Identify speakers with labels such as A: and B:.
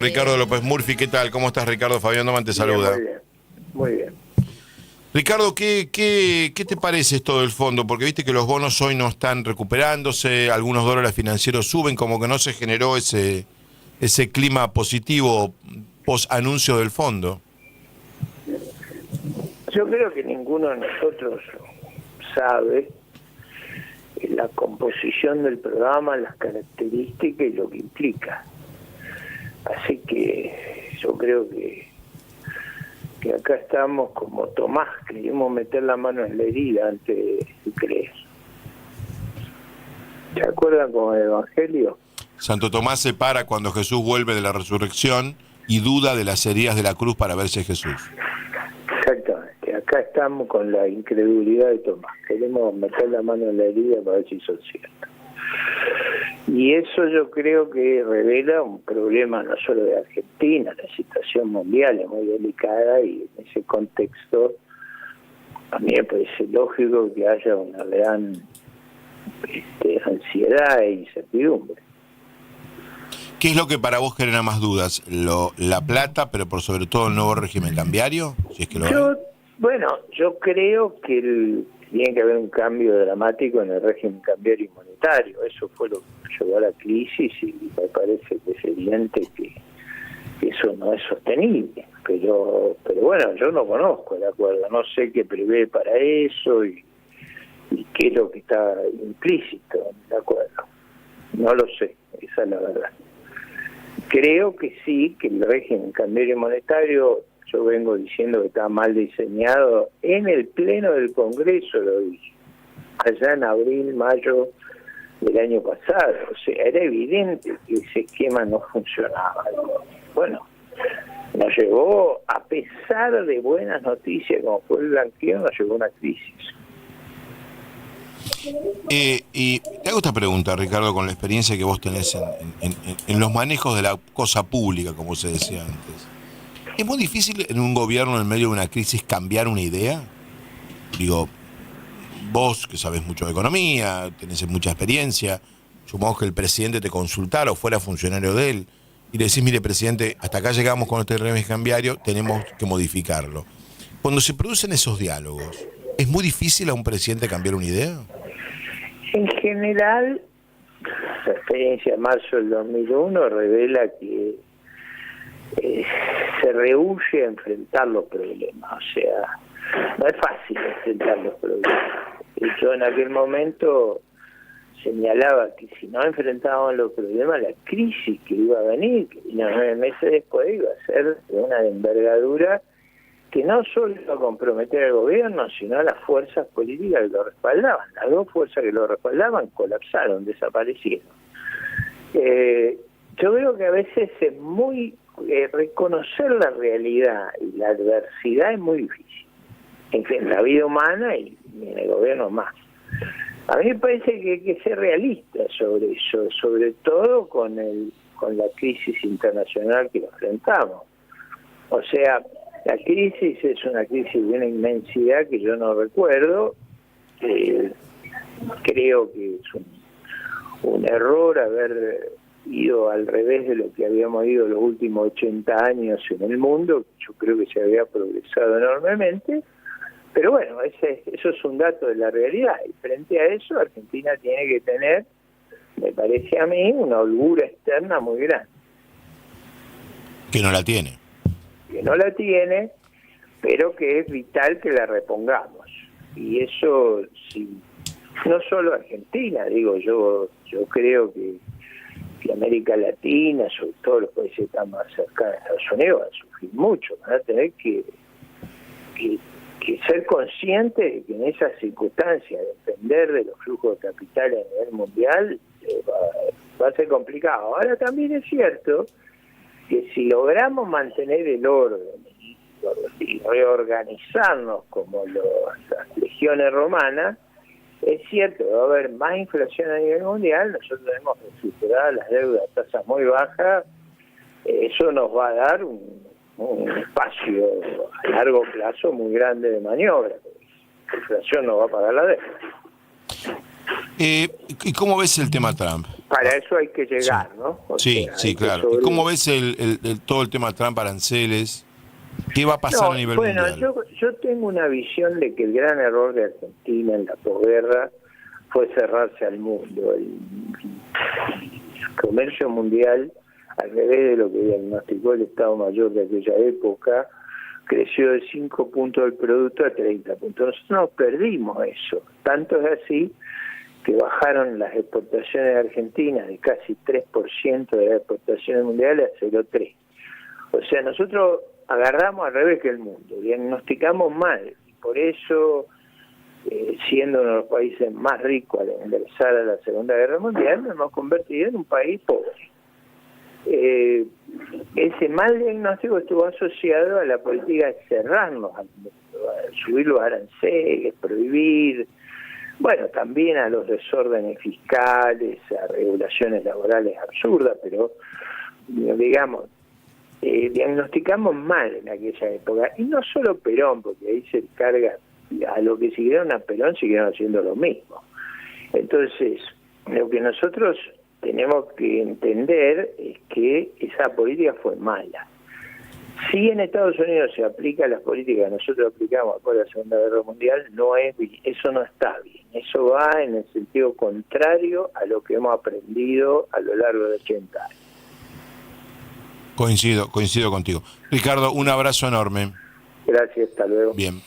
A: Ricardo López Murphy, ¿qué tal? ¿Cómo estás, Ricardo? Fabián Doman te
B: Bien,
A: saluda.
B: muy bien, muy bien.
A: Ricardo, ¿qué te parece esto del fondo? Porque viste que los bonos hoy no están recuperándose, algunos dólares financieros suben, como que no se generó ese clima positivo post anuncio del fondo.
B: Yo creo que ninguno de nosotros sabe la composición del programa, las características y lo que implica. Así que yo creo que acá estamos como Tomás, queríamos meter la mano en la herida antes de creer. ¿Se acuerdan con el Evangelio?
A: Santo Tomás se para cuando Jesús vuelve de la resurrección y duda de las heridas de la cruz para ver si es Jesús.
B: Exactamente, acá estamos con la incredulidad de Tomás, queremos meter la mano en la herida para ver si son ciertos. Y eso yo creo que revela un problema no solo de Argentina, la situación mundial es muy delicada y en ese contexto a mí me parece lógico que haya una gran ansiedad e incertidumbre.
A: ¿Qué es lo que para vos genera más dudas? La plata, pero por sobre todo el nuevo régimen cambiario, si es que lo hay.
B: Yo creo que tiene que haber un cambio dramático en el régimen cambiario y monetario. Eso fue lo que llevó a la crisis y me parece que es evidente que eso no es sostenible. Pero bueno, yo no conozco el acuerdo, no sé qué prevé para eso y qué es lo que está implícito en el acuerdo. No lo sé, esa es la verdad. Creo que sí, que el régimen cambiario y monetario, yo vengo diciendo que está mal diseñado, en el pleno del Congreso lo dije, allá en abril, mayo del año pasado, o sea, era evidente que ese esquema no funcionaba. Bueno, nos llevó, a pesar de buenas noticias como fue el blanqueo, nos llevó a una crisis.
A: Y te hago esta pregunta, Ricardo, con la experiencia que vos tenés en los manejos de la cosa pública, como se decía antes. ¿Es muy difícil en un gobierno en medio de una crisis cambiar una idea? Digo, vos que sabés mucho de economía, tenés mucha experiencia, supongo que el presidente te consultara o fuera funcionario de él, y le decís, mire, presidente, hasta acá llegamos con este régimen cambiario, tenemos que modificarlo. Cuando se producen esos diálogos, ¿es muy difícil a un presidente cambiar una idea?
B: En general, la experiencia de marzo del 2001 revela que se rehúye a enfrentar los problemas, o sea, no es fácil enfrentar los problemas. Yo en aquel momento señalaba que si no enfrentábamos los problemas, la crisis que iba a venir, que vino 9 meses después, iba a ser de una envergadura que no solo iba a comprometer al gobierno, sino a las fuerzas políticas que lo respaldaban. Las dos fuerzas que lo respaldaban colapsaron, desaparecieron. Yo creo que a veces es muy... reconocer la realidad y la adversidad es muy difícil. En la vida humana y en el gobierno más. A mí me parece que hay que ser realista sobre eso, sobre todo con la crisis internacional que enfrentamos. O sea, la crisis es una crisis de una inmensidad que yo no recuerdo. Creo que es un error haber ido al revés de lo que habíamos ido los últimos 80 años en el mundo. Yo creo que se había progresado enormemente. Pero bueno, eso es un dato de la realidad. Y frente a eso, Argentina tiene que tener, me parece a mí, una holgura externa muy grande.
A: Que no la tiene.
B: Que no la tiene, pero que es vital que la repongamos. Y eso, sí, no solo Argentina, digo, yo creo que América Latina, sobre todo los países que están más cercanos a Estados Unidos, van a sufrir mucho, van a tener que ser conscientes de que en esas circunstancias depender de los flujos de capital a nivel mundial va a ser complicado. Ahora también es cierto que si logramos mantener el orden y reorganizarnos como las legiones romanas, es cierto, va a haber más inflación a nivel mundial, nosotros tenemos que superar las deudas a tasas muy bajas, eso nos va a dar un espacio a largo plazo muy grande de maniobra. La inflación no va a pagar la deuda.
A: ¿Y cómo ves el tema Trump?
B: Para eso hay que llegar, ¿no?
A: Sí, sí, claro. ¿Y cómo ves todo el tema Trump, aranceles? ¿Qué va a pasar a nivel mundial?
B: Yo tengo una visión de que el gran error de Argentina en la posguerra fue cerrarse al mundo. El comercio mundial, al revés de lo que diagnosticó el Estado Mayor de aquella época, creció de 5 puntos del producto a 30 puntos. Nosotros nos perdimos eso. Tanto es así que bajaron las exportaciones de Argentina de casi 3% de las exportaciones mundiales a 0,3%. O sea, nosotros agarramos al revés que el mundo, diagnosticamos mal, y por eso, siendo uno de los países más ricos al ingresar a la Segunda Guerra Mundial, nos hemos convertido en un país pobre. Ese mal diagnóstico estuvo asociado a la política de cerrarnos al mundo, a subir los aranceles, prohibir, bueno, también a los desórdenes fiscales, a regulaciones laborales absurdas, pero digamos, diagnosticamos mal en aquella época, y no solo Perón, porque ahí se carga a lo que siguieron a Perón, siguieron haciendo lo mismo. Entonces, lo que nosotros tenemos que entender es que esa política fue mala. Si en Estados Unidos se aplican las políticas que nosotros aplicamos después de la Segunda Guerra Mundial, eso no está bien. Eso va en el sentido contrario a lo que hemos aprendido a lo largo de 80 años.
A: Coincido contigo. Ricardo, un abrazo enorme.
B: Gracias, hasta luego.
A: Bien.